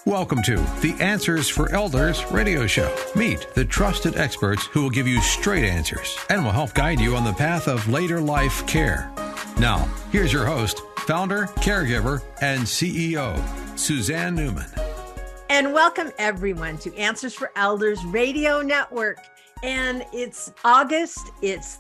Welcome to the Answers for Elders radio show. Meet the trusted experts who will give you straight answers and will help guide you on the path of later life care. Now, here's your host, founder, caregiver, and CEO, Suzanne Newman. And welcome everyone to Answers for Elders Radio Network. And it's August. It's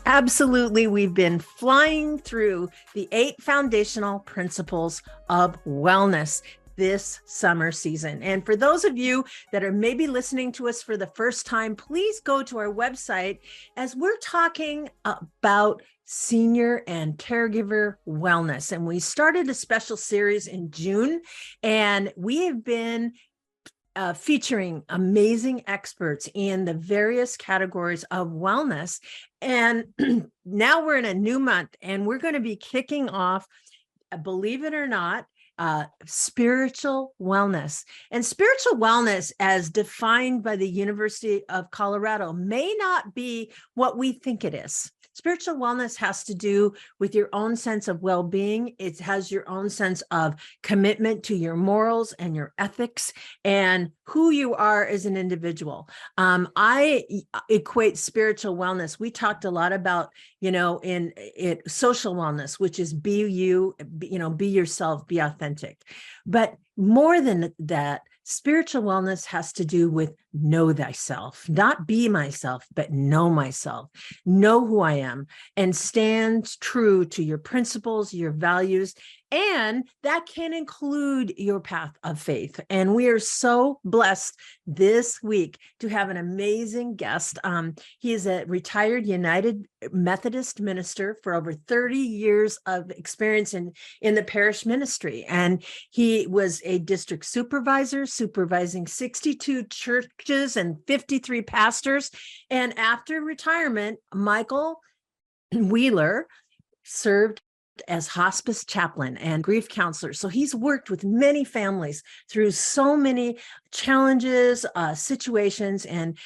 absolutely, we've been flying through the 8 foundational principles of wellness this summer season. And for those of you that are maybe listening to us for the first time, please go to our website as we're talking about senior and caregiver wellness. And we started a special series in June, and we have been featuring amazing experts in the various categories of wellness. And now we're in a new month, and we're going to be kicking off, believe it or not, spiritual wellness. And spiritual wellness, as defined by the University of Colorado, may not be what we think it is. Spiritual wellness has to do with your own sense of well-being. It has your own sense of commitment to your morals and your ethics and who you are as an individual. I equate spiritual wellness. We talked a lot about, in social wellness, which is be you, be yourself, be authentic. But more than that, spiritual wellness has to do with know thyself, not be myself, but know myself, know who I am, and stand true to your principles, your values, and that can include your path of faith. And we are so blessed this week to have an amazing guest. He is a retired United Methodist minister for over 30 years of experience in the parish ministry. And he was a district supervisor, supervising 62 churches and 53 pastors. And after retirement, Michael Wuehler served as hospice chaplain and grief counselor. So he's worked with many families through so many challenges, situations, and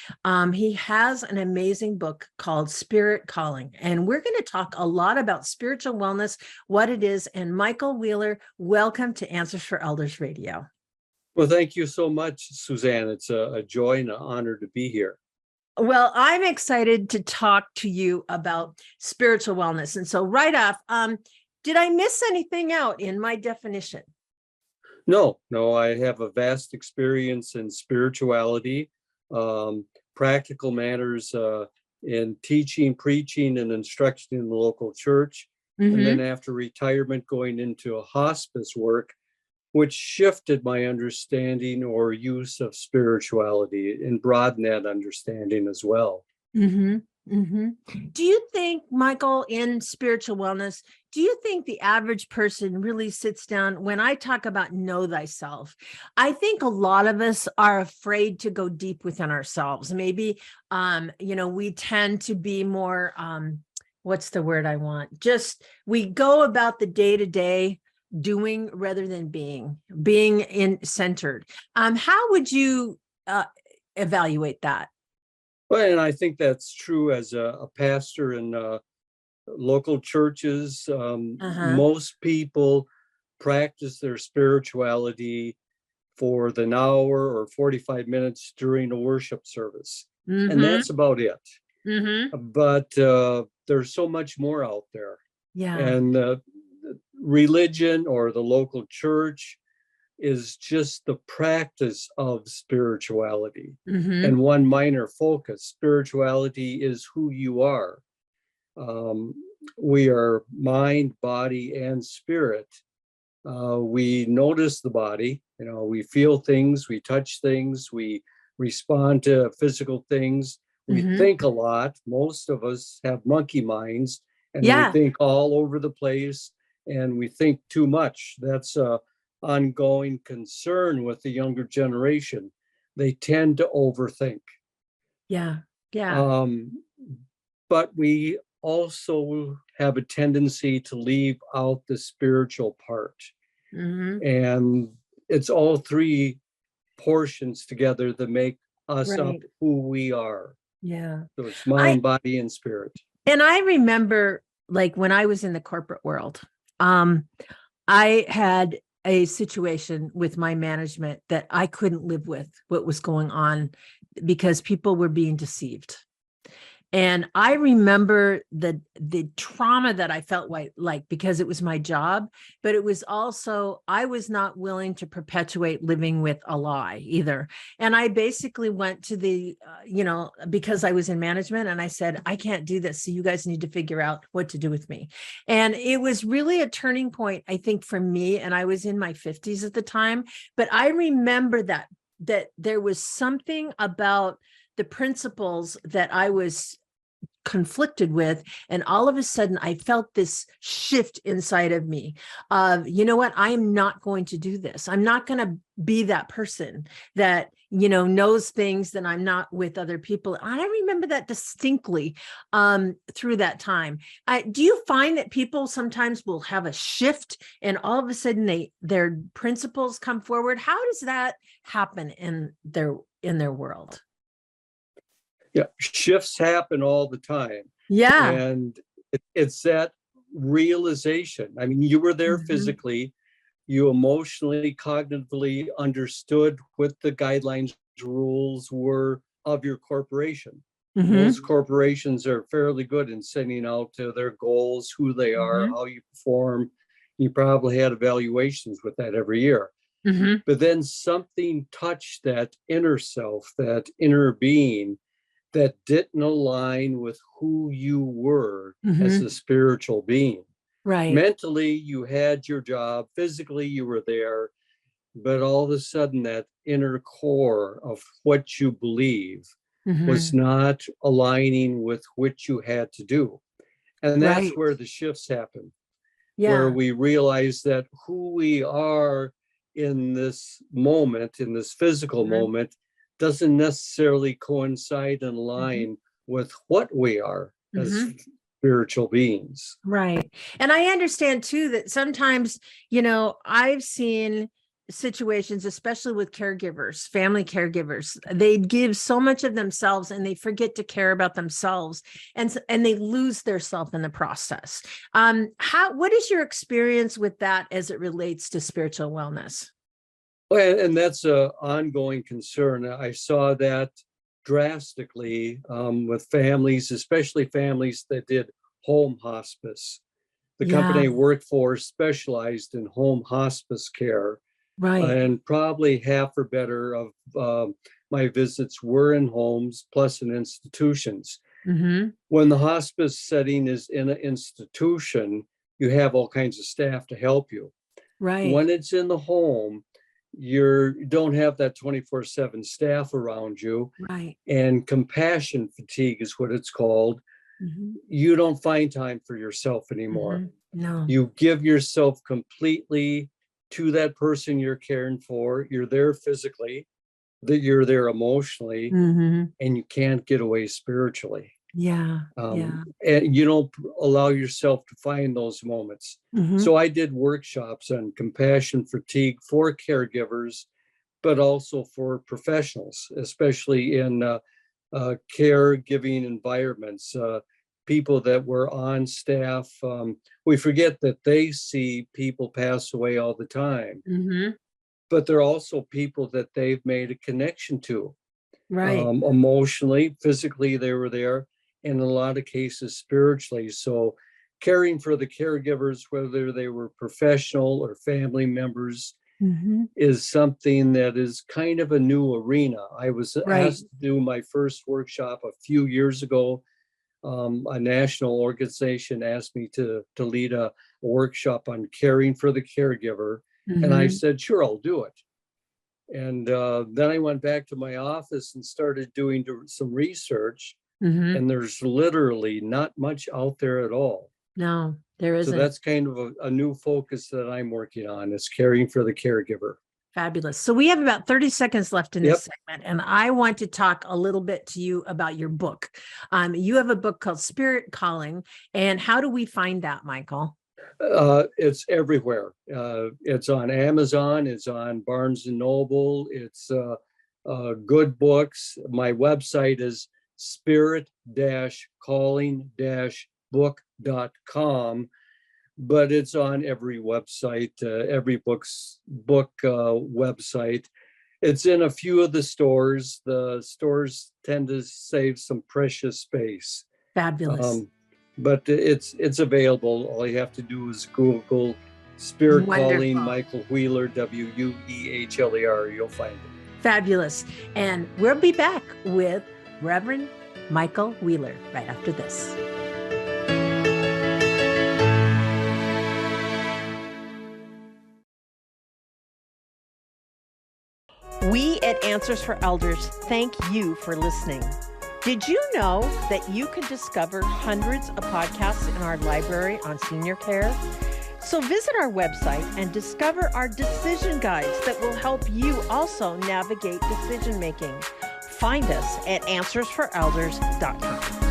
he has an amazing book called Spirit Calling. And we're going to talk a lot about spiritual wellness, what it is. And Michael Wuehler, welcome to Answers for Elders Radio. Well, thank you so much, Suzanne. It's a joy and an honor to be here. Well, I'm excited to talk to you about spiritual wellness. And so right off, did I miss anything out in my definition? No, I have a vast experience in spirituality, practical matters in teaching, preaching, and instruction in the local church. Mm-hmm. And then after retirement, going into a hospice work, which shifted my understanding or use of spirituality and broadened that understanding as well. Mm-hmm. Mm-hmm. Do you think, Michael, in spiritual wellness, do you think the average person really sits down? When I talk about know thyself, I think a lot of us are afraid to go deep within ourselves. Maybe, we tend to be more, what's the word I want? Just, we go about the day-to-day doing rather than being centered. How would you evaluate that? Well, and I think that's true as a pastor in local churches. Most people practice their spirituality for an hour or 45 minutes during a worship service. Mm-hmm. And that's about it. Mm-hmm. But there's so much more out there. Yeah. And religion or the local church is just the practice of spirituality. Mm-hmm. And one minor focus. Spirituality is who you are. We are mind, body, and spirit. We notice the body, we feel things, we touch things, we respond to physical things. We mm-hmm. think a lot. Most of us have monkey minds, and we think all over the place, and we think too much. That's ongoing concern with the younger generation. They tend to overthink. Yeah. But we also have a tendency to leave out the spiritual part. Mm-hmm. And it's all 3 portions together that make us up who we are. Yeah. So it's mind, body, and spirit. And I remember, like, when I was in the corporate world, I had a situation with my management that I couldn't live with what was going on because people were being deceived. And I remember the trauma that I felt like because it was my job, but it was also, I was not willing to perpetuate living with a lie either. And I basically went to the, because I was in management, and I said, I can't do this. So you guys need to figure out what to do with me. And it was really a turning point, I think, for me. And I was in my 50s at the time, but I remember that there was something about the principles that I was conflicted with, and all of a sudden I felt this shift inside of me of, you know what, I am not going to do this. I'm not going to be that person that knows things that I'm not with other people. And I remember that distinctly through that time. Do you find that people sometimes will have a shift and all of a sudden their principles come forward? How does that happen in their world? Yeah, shifts happen all the time. Yeah. And it's that realization. I mean, you were there physically, you emotionally, cognitively understood what the guidelines, rules were of your corporation. Most corporations are fairly good in sending out their goals, who they are, how you perform. You probably had evaluations with that every year. But then something touched that inner self, that inner being, that didn't align with who you were as a spiritual being. Right. Mentally, you had your job. Physically, you were there. But all of a sudden, that inner core of what you believe was not aligning with what you had to do. And that's where the shifts happen, where we realize that who we are in this moment, in this physical moment, doesn't necessarily coincide and align with what we are as spiritual beings. Right. And I understand too that sometimes, I've seen situations, especially with caregivers, family caregivers, they give so much of themselves and they forget to care about themselves, and they lose their self in the process. What is your experience with that as it relates to spiritual wellness? Well, and that's an ongoing concern. I saw that drastically with families, especially families that did home hospice. The company I worked for specialized in home hospice care. Right. And probably half or better of my visits were in homes, plus in institutions. When the hospice setting is in an institution, you have all kinds of staff to help you. Right. When it's in the home, you don't have that 24/7 staff around you. Right. And compassion fatigue is what it's called. You don't find time for yourself anymore. No. You give yourself completely to that person you're caring for. You're there physically, that you're there emotionally, and you can't get away spiritually. And you don't allow yourself to find those moments. So I did workshops on compassion fatigue for caregivers, but also for professionals, especially in caregiving environments, people that were on staff. We forget that they see people pass away all the time, but they're also people that they've made a connection to. Emotionally, physically, they were there. In a lot of cases, spiritually. So caring for the caregivers, whether they were professional or family members, is something that is kind of a new arena. I was asked to do my first workshop a few years ago. A national organization asked me to lead a workshop on caring for the caregiver. And I said, sure, I'll do it. And then I went back to my office and started doing some research. And there's literally not much out there at all. No, there isn't. So that's kind of a new focus that I'm working on, is caring for the caregiver. Fabulous. So we have about 30 seconds left in this segment, and I want to talk a little bit to you about your book. You have a book called Spirit Calling, and how do we find that, Michael? It's everywhere. It's on Amazon. It's on Barnes and Noble. It's Good Books. My website is spirit-calling-book.com. but it's on every website, every book website. It's in a few of the stores. The stores tend to save some precious space. Fabulous. But it's available. All you have to do is Google Spirit Calling Michael Wuehler, Wuehler. You'll find it. Fabulous. And we'll be back with Reverend Michael Wuehler right after this. We at Answers for Elders thank you for listening. Did you know that you can discover hundreds of podcasts in our library on senior care? So visit our website and discover our decision guides that will help you also navigate decision making. Find us at answersforelders.com.